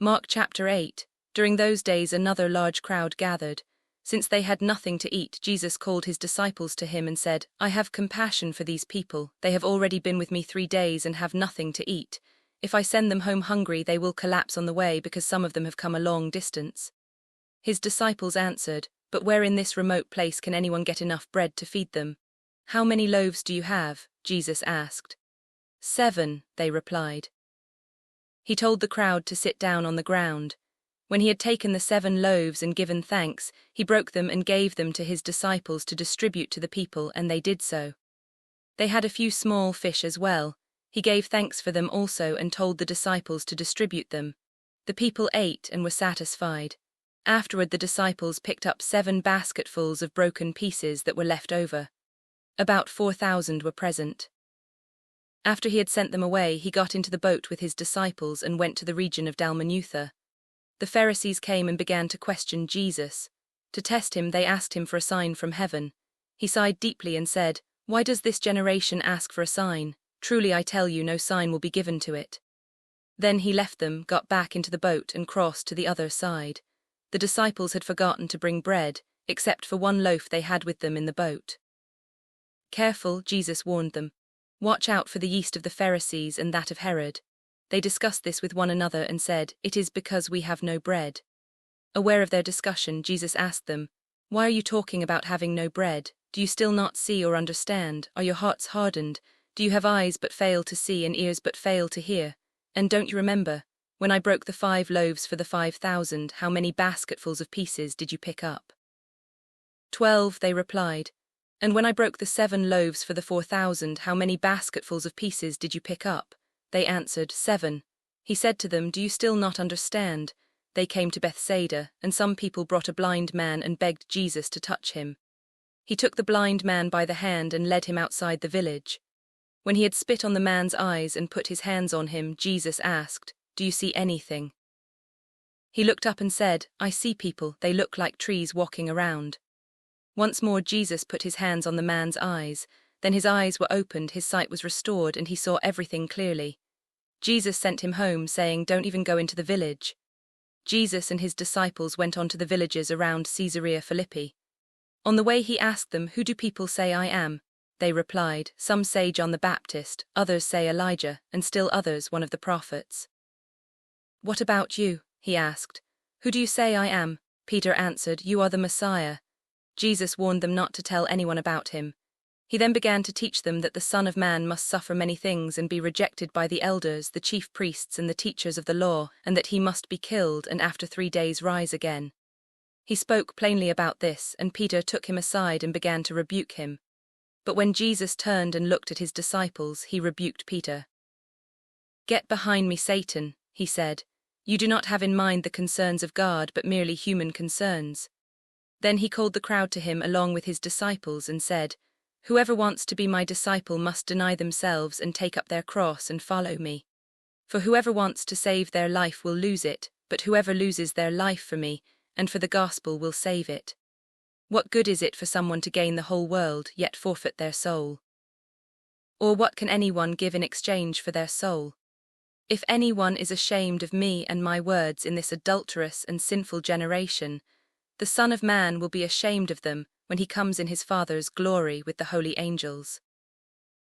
Mark chapter 8. During those days another large crowd gathered. Since they had nothing to eat, Jesus called his disciples to him and said, I have compassion for these people. They have already been with me 3 days and have nothing to eat. If I send them home hungry, they will collapse on the way because some of them have come a long distance. His disciples answered, But where in this remote place can anyone get enough bread to feed them? How many loaves do you have? Jesus asked. 7, they replied. He told the crowd to sit down on the ground. When he had taken the 7 loaves and given thanks, he broke them and gave them to his disciples to distribute to the people, and they did so. They had a few small fish as well. He gave thanks for them also and told the disciples to distribute them. The people ate and were satisfied. Afterward the disciples picked up 7 basketfuls of broken pieces that were left over. About 4,000 were present. After he had sent them away, he got into the boat with his disciples and went to the region of Dalmanutha. The Pharisees came and began to question Jesus. To test him, they asked him for a sign from heaven. He sighed deeply and said, Why does this generation ask for a sign? Truly I tell you, no sign will be given to it. Then he left them, got back into the boat and crossed to the other side. The disciples had forgotten to bring bread, except for 1 loaf they had with them in the boat. Careful, Jesus warned them. Watch out for the yeast of the Pharisees and that of Herod. They discussed this with one another and said, It is because we have no bread. Aware of their discussion, Jesus asked them, Why are you talking about having no bread? Do you still not see or understand? Are your hearts hardened? Do you have eyes but fail to see and ears but fail to hear? And don't you remember, when I broke the 5 loaves for the 5,000, how many basketfuls of pieces did you pick up? 12, they replied. And when I broke the 7 loaves for the 4,000, how many basketfuls of pieces did you pick up? They answered, 7. He said to them, Do you still not understand? They came to Bethsaida, and some people brought a blind man and begged Jesus to touch him. He took the blind man by the hand and led him outside the village. When he had spit on the man's eyes and put his hands on him, Jesus asked, Do you see anything? He looked up and said, I see people, they look like trees walking around. Once more Jesus put his hands on the man's eyes. Then his eyes were opened, his sight was restored, and he saw everything clearly. Jesus sent him home, saying, Don't even go into the village. Jesus and his disciples went on to the villages around Caesarea Philippi. On the way he asked them, Who do people say I am? They replied, Some say John the Baptist, others say Elijah, and still others one of the prophets. What about you? He asked. Who do you say I am? Peter answered, You are the Messiah. Jesus warned them not to tell anyone about him. He then began to teach them that the Son of Man must suffer many things and be rejected by the elders, the chief priests and the teachers of the law, and that he must be killed and after 3 days rise again. He spoke plainly about this, and Peter took him aside and began to rebuke him. But when Jesus turned and looked at his disciples, he rebuked Peter. Get behind me, Satan, he said. You do not have in mind the concerns of God, but merely human concerns. Then he called the crowd to him along with his disciples and said, Whoever wants to be my disciple must deny themselves and take up their cross and follow me. For whoever wants to save their life will lose it, but whoever loses their life for me and for the gospel will save it. What good is it for someone to gain the whole world yet forfeit their soul? Or what can anyone give in exchange for their soul? If anyone is ashamed of me and my words in this adulterous and sinful generation, the Son of Man will be ashamed of them when he comes in his Father's glory with the holy angels.